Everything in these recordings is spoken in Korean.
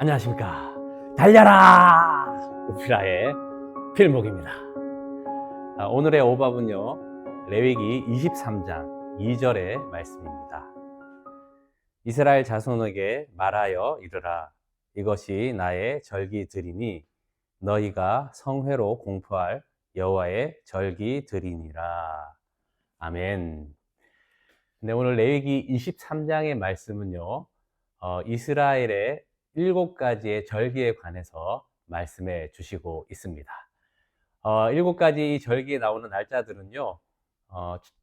안녕하십니까. 달려라! 우피라의 필목입니다. 오늘의 오밥은요, 레위기 23장 2절의 말씀입니다. 이스라엘 자손에게 말하여 이르라. 이것이 나의 절기들이니 너희가 성회로 공포할 여호와의 절기들이니라. 아멘. 네, 오늘 레위기 23장의 말씀은요, 이스라엘의 7가지의 절기에 관해서 말씀해 주시고 있습니다. 7가지 이 절기에 나오는 날짜들은요,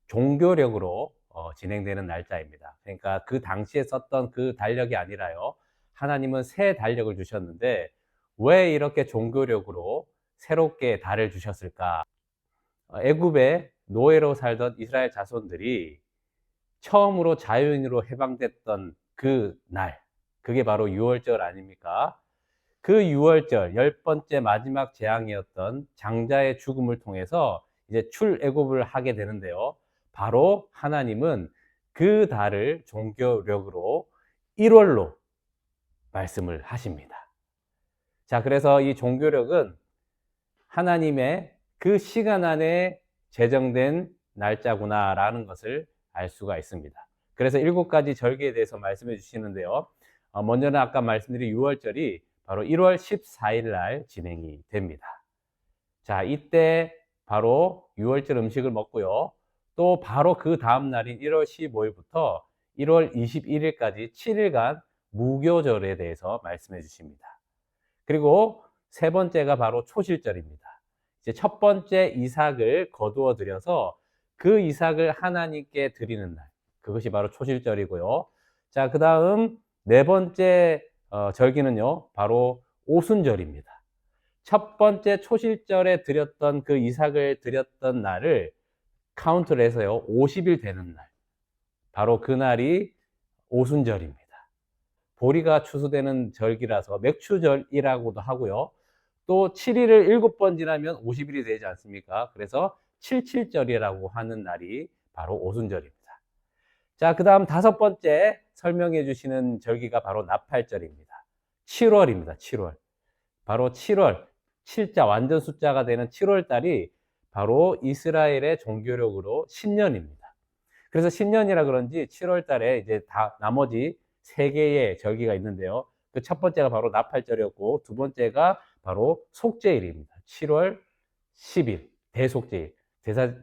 종교력으로 진행되는 날짜입니다. 그러니까 그 당시에 썼던 그 달력이 아니라요, 하나님은 새 달력을 주셨는데 왜 이렇게 종교력으로 새롭게 달을 주셨을까? 애굽에 노예로 살던 이스라엘 자손들이 처음으로 자유인으로 해방됐던 그 날, 그게 바로 유월절 아닙니까? 그 유월절 10번째 마지막 재앙이었던 장자의 죽음을 통해서 이제 출애굽을 하게 되는데요. 바로 하나님은 그 달을 종교력으로 1월로 말씀을 하십니다. 자, 그래서 이 종교력은 하나님의 그 시간 안에 제정된 날짜구나라는 것을 알 수가 있습니다. 그래서 7가지 절기에 대해서 말씀해 주시는데요. 먼저는 아까 말씀드린 6월절이 바로 1월 14일 날 진행이 됩니다. 자, 이때 바로 6월절 음식을 먹고요. 또 바로 그 다음 날인 1월 15일부터 1월 21일까지 7일간 무교절에 대해서 말씀해 주십니다. 그리고 세 번째가 바로 초실절입니다. 이제 첫 번째 이삭을 거두어 들여서 그 이삭을 하나님께 드리는 날, 그것이 바로 초실절이고요. 자, 그 다음 네 번째 절기는요, 바로 오순절입니다. 첫 번째 초실절에 드렸던 그 이삭을 드렸던 날을 카운트를 해서요, 50일 되는 날, 바로 그 날이 오순절입니다. 보리가 추수되는 절기라서 맥추절이라고도 하고요. 또 7일을 7번 지나면 50일이 되지 않습니까? 그래서 77절이라고 하는 날이 바로 오순절입니다. 자, 그 다음 5번째 설명해 주시는 절기가 바로 나팔절입니다. 7월입니다. 7월. 바로 7월, 7자 완전 숫자가 되는 7월 달이 바로 이스라엘의 종교력으로 신년입니다. 그래서 신년이라 그런지 7월 달에 이제 다 나머지 3개의 절기가 있는데요. 그 첫 번째가 바로 나팔절이었고, 두 번째가 바로 속죄일입니다. 7월 10일, 대속죄일.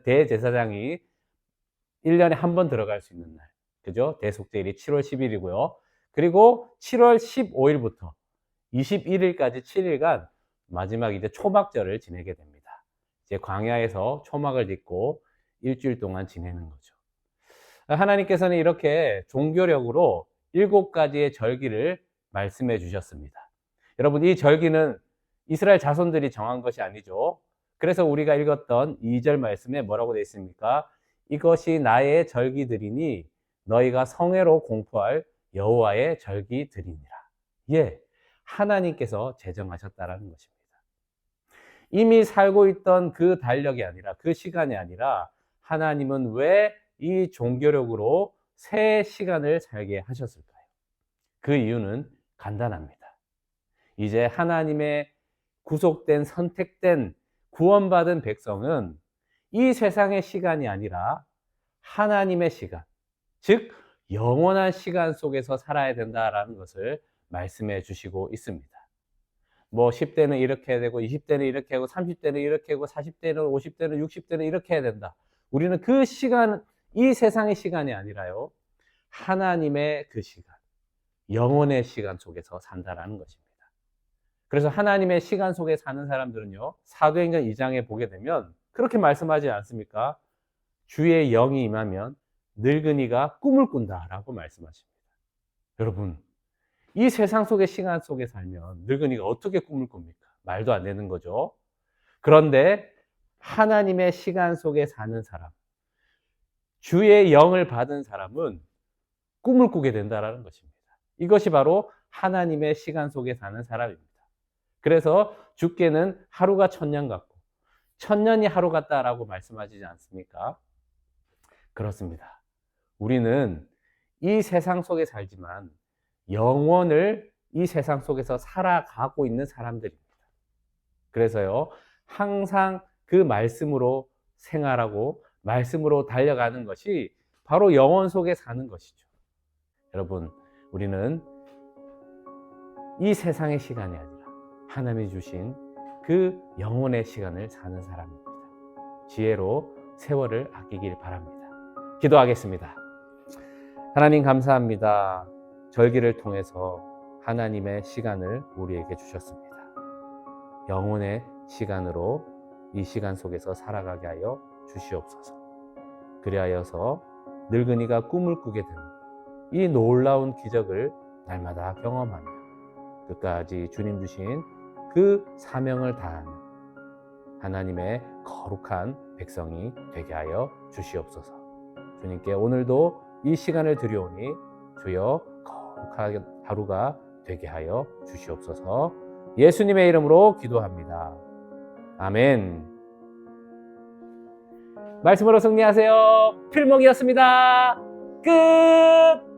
대제사장이 1년에 한 번 들어갈 수 있는 날. 그죠? 대속죄일이 7월 10일이고요. 그리고 7월 15일부터 21일까지 7일간 마지막 이제 초막절을 지내게 됩니다. 이제 광야에서 초막을 딛고 일주일 동안 지내는 거죠. 하나님께서는 이렇게 종교력으로 7가지의 절기를 말씀해 주셨습니다. 여러분, 이 절기는 이스라엘 자손들이 정한 것이 아니죠. 그래서 우리가 읽었던 2절 말씀에 뭐라고 되어 있습니까? 이것이 나의 절기들이니 너희가 성회로 공포할 여호와의 절기들이니라. 예, 하나님께서 제정하셨다라는 것입니다. 이미 살고 있던 그 달력이 아니라, 그 시간이 아니라, 하나님은 왜 이 종교력으로 새 시간을 살게 하셨을까요? 그 이유는 간단합니다. 이제 하나님의 구속된, 선택된, 구원받은 백성은 이 세상의 시간이 아니라 하나님의 시간, 즉 영원한 시간 속에서 살아야 된다라는 것을 말씀해 주시고 있습니다. 뭐 10대는 이렇게 해야 되고, 20대는 이렇게 하고, 30대는 이렇게 하고, 40대는, 50대는, 60대는 이렇게 해야 된다. 우리는 그 시간, 이 세상의 시간이 아니라요, 하나님의 그 시간, 영원의 시간 속에서 산다라는 것입니다. 그래서 하나님의 시간 속에 사는 사람들은요, 사도행전 2장에 보게 되면 그렇게 말씀하지 않습니까? 주의 영이 임하면 늙은이가 꿈을 꾼다라고 말씀하십니다. 여러분, 이 세상 속의 시간 속에 살면 늙은이가 어떻게 꿈을 꿉니까? 말도 안 되는 거죠. 그런데 하나님의 시간 속에 사는 사람, 주의 영을 받은 사람은 꿈을 꾸게 된다는 것입니다. 이것이 바로 하나님의 시간 속에 사는 사람입니다. 그래서 주께는 하루가 1000년 같고 1000년이 하루 같다라고 말씀하시지 않습니까? 그렇습니다. 우리는 이 세상 속에 살지만 영원을 이 세상 속에서 살아가고 있는 사람들입니다. 그래서요, 항상 그 말씀으로 생활하고 말씀으로 달려가는 것이 바로 영혼 속에 사는 것이죠. 여러분, 우리는 이 세상의 시간이 아니라 하나님이 주신 그 영혼의 시간을 사는 사람입니다. 지혜로 세월을 아끼길 바랍니다. 기도하겠습니다. 하나님 감사합니다. 절기를 통해서 하나님의 시간을 우리에게 주셨습니다. 영혼의 시간으로 이 시간 속에서 살아가게 하여 주시옵소서. 그리하여서 늙은이가 꿈을 꾸게 되는 이 놀라운 기적을 날마다 경험하며 끝까지 주님 주신 그 사명을 다하는 하나님의 거룩한 백성이 되게 하여 주시옵소서. 주님께 오늘도 이 시간을 드려오니 주여 거룩한 하루가 되게 하여 주시옵소서. 예수님의 이름으로 기도합니다. 아멘. 말씀으로 승리하세요. 필목이었습니다. 끝!